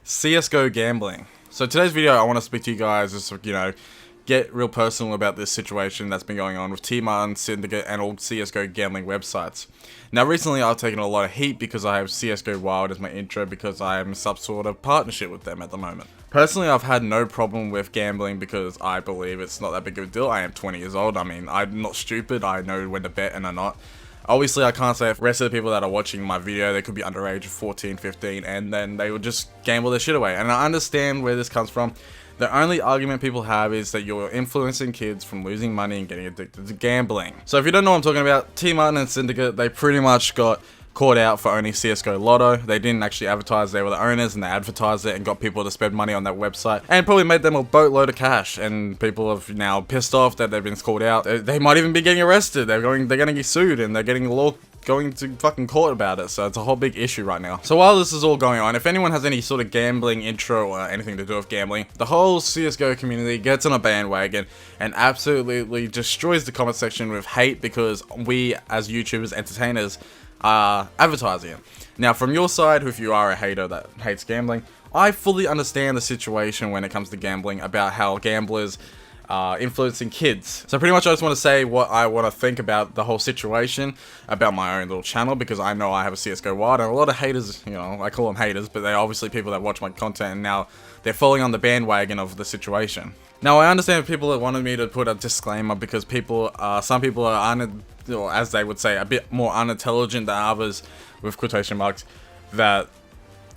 CSGO gambling. So today's video, I want to speak to you guys, just get real personal about this situation that's been going on with T-Martin, Syndicate, and all CSGO gambling websites. Now, recently I've taken a lot of heat because I have CSGO Wild as my intro because I am in some sort of partnership with them at the moment. Personally, I've had no problem with gambling because I believe it's not that big of a deal. I am 20 years old. I mean, I'm not stupid. I know when to bet and I'm not. Obviously, I can't say if the rest of the people that are watching my video, they could be underage of 14, 15, and then they would just gamble their shit away. And I understand where this comes from. The only argument people have is that you're influencing kids from losing money and getting addicted to gambling. So if you don't know what I'm talking about, T-Martin and Syndicate, they pretty much got caught out for owning CSGO Lotto. They didn't actually advertise they were the owners, and they advertised it and got people to spend money on that website and probably made them a boatload of cash. And people have now pissed off that they've been called out. They might even be getting arrested. They're going to get sued, and they're getting going to fucking court about it. So it's a whole big issue right now. So while this is all going on, if anyone has any sort of gambling intro or anything to do with gambling, the whole CSGO community gets on a bandwagon and absolutely destroys the comment section with hate because we as YouTubers, entertainers, are advertising it. Now, from your side, if you are a hater that hates gambling, I fully understand the situation when it comes to gambling, about how gamblers are influencing kids. So pretty much I just want to say what I want to think about the whole situation, about my own little channel, because I know I have a CSGO Wild, and a lot of haters, I call them haters, but they're obviously people that watch my content, and now they're falling on the bandwagon of the situation. Now, I understand people that wanted me to put a disclaimer because some people are or as they would say, a bit more unintelligent than others, with quotation marks, that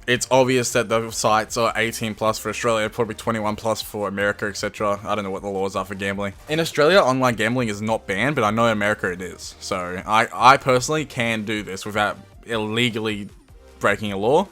it's obvious that the sites are 18 plus for Australia, probably 21 plus for America, etc. I don't know what the laws are for gambling. In Australia, online gambling is not banned, but I know in America it is. So I personally can do this without illegally breaking a law.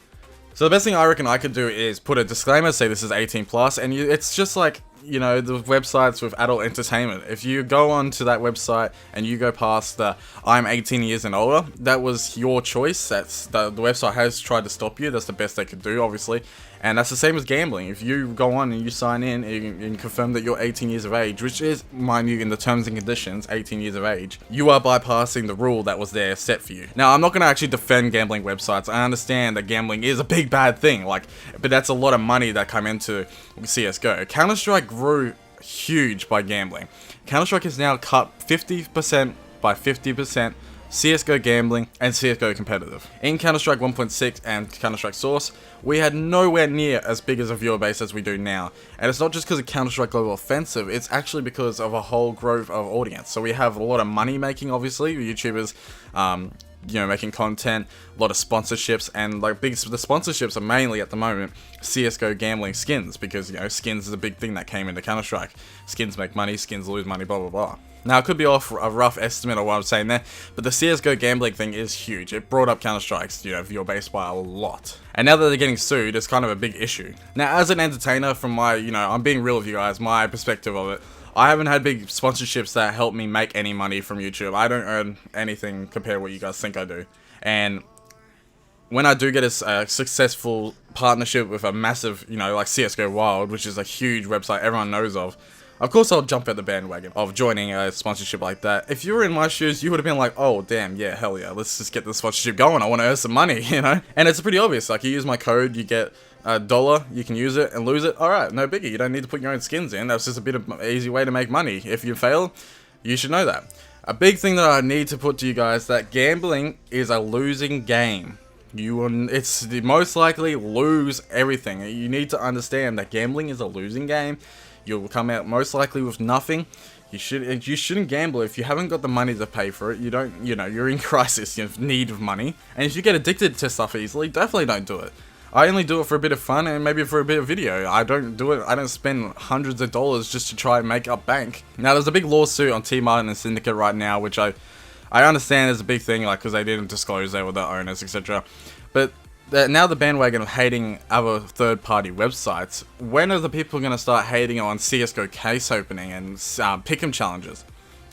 So the best thing I reckon I could do is put a disclaimer, say this is 18 plus, and it's just like, the websites with adult entertainment. If you go onto that website and you go past the I'm 18 years and older, that was your choice. That's the website has tried to stop you. That's the best they could do, obviously. And that's the same as gambling. If you go on and you sign in and confirm that you're 18 years of age, which is, mind you, in the terms and conditions, 18 years of age, you are bypassing the rule that was there set for you. Now, I'm not going to actually defend gambling websites. I understand that gambling is a big bad thing, but that's a lot of money that come into CSGO. Counter-Strike grew huge by gambling. Counter-Strike is now cut 50% by 50%. CSGO gambling and CSGO competitive. In Counter-Strike 1.6 and Counter-Strike Source, we had nowhere near as big as a viewer base as we do now. And it's not just because of Counter-Strike Global Offensive, it's actually because of a whole growth of audience. So we have a lot of money making, obviously, YouTubers, making content, a lot of sponsorships, and the sponsorships are mainly at the moment CSGO gambling skins, because skins is a big thing that came into Counter-Strike. Skins make money, skins lose money, blah blah blah. Now, it could be off a rough estimate of what I'm saying there, but the CSGO gambling thing is huge. It brought up Counter-Strike's, viewer base by a lot. And now that they're getting sued, it's kind of a big issue. Now, as an entertainer, from my, I'm being real with you guys, my perspective of it, I haven't had big sponsorships that help me make any money from YouTube. I don't earn anything compared to what you guys think I do. And when I do get a successful partnership with a massive, like CSGO Wild, which is a huge website everyone knows of course I'll jump at the bandwagon of joining a sponsorship like that. If you were in my shoes, you would have been like, oh damn, yeah, hell yeah, let's just get the sponsorship going. I want to earn some money, And it's pretty obvious. Like, you use my code, you get $1, you can use it and lose it. Alright, no biggie. You don't need to put your own skins in. That's just a bit of an easy way to make money. If you fail, you should know that. A big thing that I need to put to you guys, that gambling is a losing game. It's the most likely lose everything. You need to understand that gambling is a losing game. You'll come out most likely with nothing. You shouldn't gamble if you haven't got the money to pay for it. You don't, you're in crisis, you have need of money. And if you get addicted to stuff easily, definitely don't do it. I only do it for a bit of fun and maybe for a bit of video. I don't spend hundreds of dollars just to try and make up bank. Now, there's a big lawsuit on T-Martin and Syndicate right now, which I understand is a big thing, because they didn't disclose they were the owners, etc. But now the bandwagon of hating other third-party websites, when are the people going to start hating on CSGO case opening and pick'em challenges?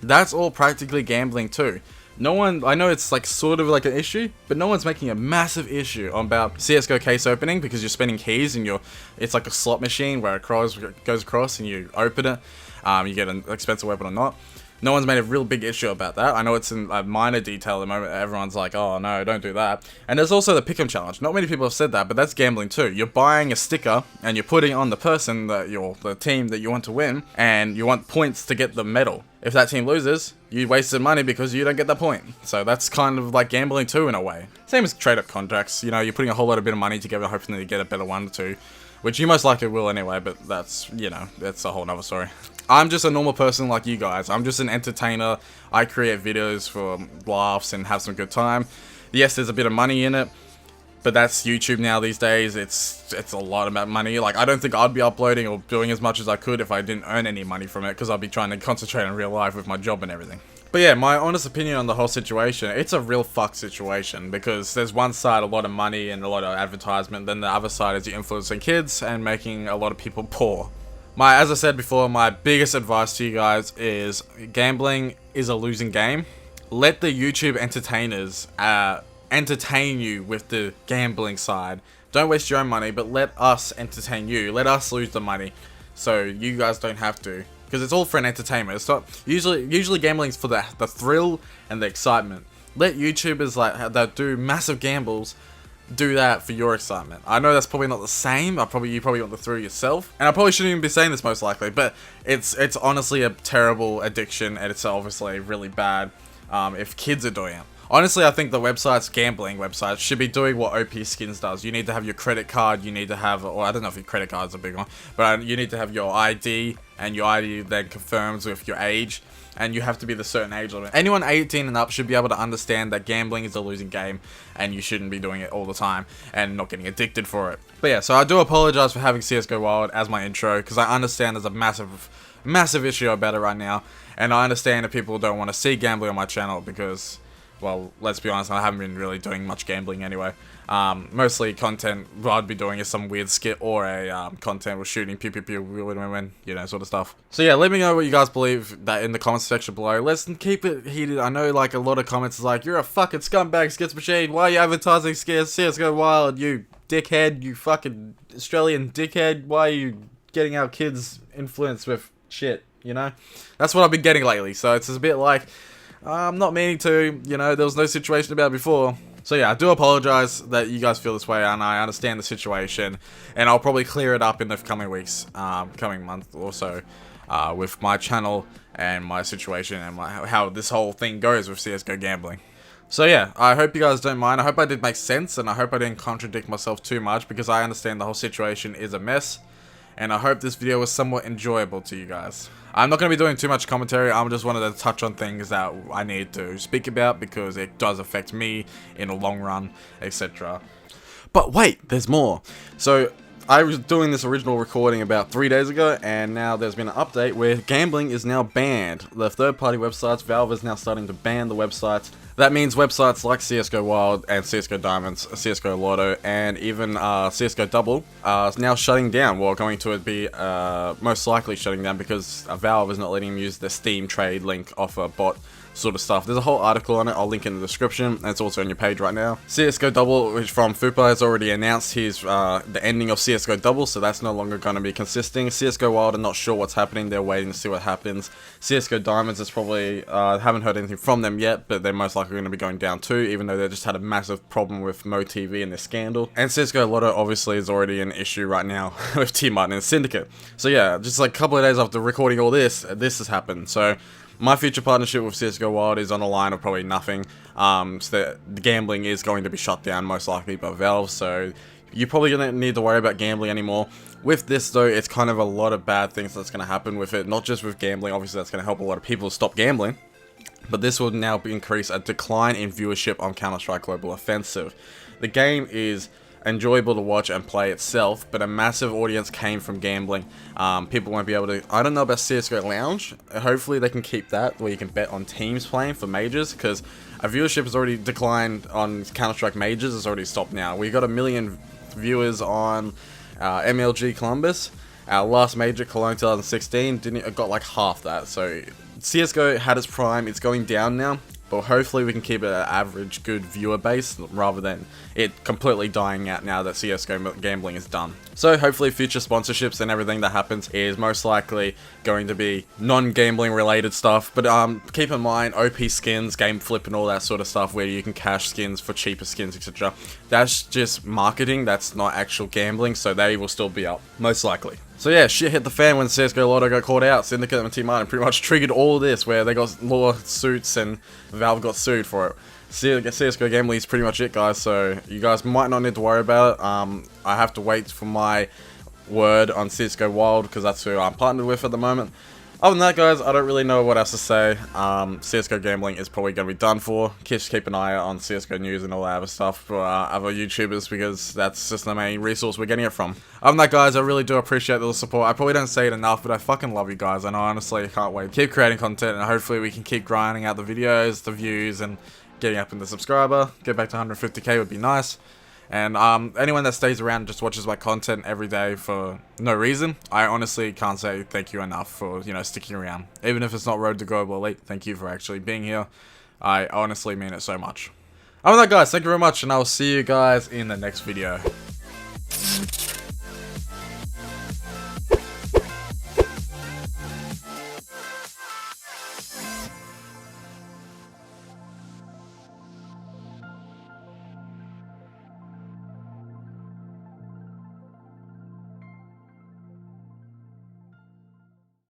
That's all practically gambling too. No one, I know it's sort of like an issue, but no one's making a massive issue about CSGO case opening, because you're spending keys and it's like a slot machine where a cross goes across and you open it, you get an expensive weapon or not. No one's made a real big issue about that. I know it's in a minor detail at the moment. Everyone's like, oh no, don't do that. And there's also the Pick'em challenge. Not many people have said that, but that's gambling too. You're buying a sticker and you're putting on the person that the team that you want to win, and you want points to get the medal. If that team loses, you wasted money because you don't get the point. So that's kind of like gambling too, in a way. Same as trade-up contracts. You know, you're putting a whole lot of bit of money together, hoping that you get a better one or two, which you most likely will anyway, but that's, you know, that's a whole nother story. I'm just a normal person like you guys. I'm just an entertainer. I create videos for laughs and have some good time. Yes, there's a bit of money in it, but that's YouTube now these days. It's a lot about money. Like, I don't think I'd be uploading or doing as much as I could if I didn't earn any money from it, because I'd be trying to concentrate on real life with my job and everything. But yeah, my honest opinion on the whole situation, it's a real fuck situation, because there's one side a lot of money and a lot of advertisement, then the other side is you influencing kids and making a lot of people poor. As I said before, my biggest advice to you guys is gambling is a losing game. Let the YouTube entertainers entertain you with the gambling side. Don't waste your own money, but let us entertain you. Let us lose the money, so you guys don't have to. Because it's all for an entertainment. It's not usually gambling's for the thrill and the excitement. Let YouTubers like that do massive gambles do that for your excitement. I know that's probably not the same. You probably want the thrill yourself, and I probably shouldn't even be saying this most likely, but it's honestly a terrible addiction, and it's obviously really bad if kids are doing it. Honestly, I think the gambling websites, should be doing what OP Skins does. You need to have your credit card, you need to have, or I don't know if your credit card's a big one, but you need to have your ID, and your ID then confirms with your age, and you have to be the certain age limit. Anyone 18 and up should be able to understand that gambling is a losing game, and you shouldn't be doing it all the time, and not getting addicted for it. But yeah, so I do apologize for having CSGO Wild as my intro, because I understand there's a massive issue about it right now, and I understand that people don't want to see gambling on my channel, because, well, let's be honest, I haven't been really doing much gambling anyway. Mostly content what I'd be doing is some weird skit or a content with shooting pew pew pew win, you know, sort of stuff. So yeah, let me know what you guys believe that in the comments section below. Let's keep it heated. I know like a lot of comments is like, you're a fucking scumbag, Skits Machine. Why are you advertising CSGO Wild, you dickhead, you fucking Australian dickhead? Why are you getting our kids influenced with shit, you know? That's what I've been getting lately, so it's just a bit like, I'm not meaning to, you know, there was no situation about it before. So yeah, I do apologize that you guys feel this way, and I understand the situation, and I'll probably clear it up in the coming weeks, coming month or so, with my channel and my situation and how this whole thing goes with CSGO gambling. So yeah, I hope you guys don't mind. I hope I did make sense, and I hope I didn't contradict myself too much, because I understand the whole situation is a mess, and I hope this video was somewhat enjoyable to you guys. I'm not going to be doing too much commentary. I just wanted to touch on things that I need to speak about, because it does affect me in the long run, etc. But wait, there's more. So I was doing this original recording about 3 days ago, and now there's been an update where gambling is now banned. The third-party websites, Valve is now starting to ban the websites. That means websites like CSGO Wild and CSGO Diamonds, CSGO Lotto, and even CSGO Double are now shutting down. Well, going to be most likely shutting down, because Valve is not letting them use the Steam trade link offer bot sort of stuff. There's a whole article on it. I'll link in the description, and it's also on your page right now. CSGO Double, which from Fupa, has already announced his the ending of CSGO Double, so that's no longer going to be consisting. CSGO Wild, I'm not sure what's happening. They're waiting to see what happens. CSGO Diamonds is probably, haven't heard anything from them yet, but they're most likely going to be going down too, even though they just had a massive problem with MoTV and their scandal. And CSGO Lotto obviously is already an issue right now with Team Martin and Syndicate. So yeah, just like a couple of days after recording all this has happened. So my future partnership with CSGO Wild is on a line of probably nothing. So the gambling is going to be shut down most likely by Valve, so you're probably going to need to worry about gambling anymore. With this though, it's kind of a lot of bad things that's going to happen with it, not just with gambling. Obviously that's going to help a lot of people stop gambling, but this will now increase a decline in viewership on Counter-Strike Global Offensive. The game is enjoyable to watch and play itself, but a massive audience came from gambling. People won't be able to, I don't know about CSGO Lounge, hopefully they can keep that where you can bet on teams playing for majors, because our viewership has already declined on Counter-Strike majors. It's already stopped now. We got 1 million viewers on MLG Columbus. Our last major, Cologne 2016, got like half that, so CSGO had its prime. It's going down now. but hopefully we can keep it an average good viewer base rather than it completely dying out now that CSGO gambling is done. So hopefully future sponsorships and everything that happens is most likely going to be non-gambling related stuff, but keep in mind OP skins, game flip and all that sort of stuff where you can cash skins for cheaper skins, etc. That's just marketing, that's not actual gambling, so they will still be up, most likely. So yeah, shit hit the fan when CSGO Lotto got caught out. Syndicate and Team Martin pretty much triggered all of this, where they got lawsuits and Valve got sued for it. CSGO gambling is pretty much it, guys, so you guys might not need to worry about it. I have to wait for my word on CSGO Wild, because that's who I'm partnered with at the moment. Other than that, guys, I don't really know what else to say. CSGO gambling is probably going to be done for. Just keep an eye out on CSGO news and all that other stuff for other YouTubers, because that's just the main resource we're getting it from. Other than that, guys, I really do appreciate the support. I probably don't say it enough, but I fucking love you guys, and I honestly can't wait to keep creating content, and hopefully we can keep grinding out the videos, the views, and getting up in the subscriber. Get back to 150k would be nice. And anyone that stays around and just watches my content every day for no reason, I honestly can't say thank you enough for, you know, sticking around. Even if it's not Road to Global Elite, thank you for actually being here. I honestly mean it so much. Other than that, guys, thank you very much, and I will see you guys in the next video.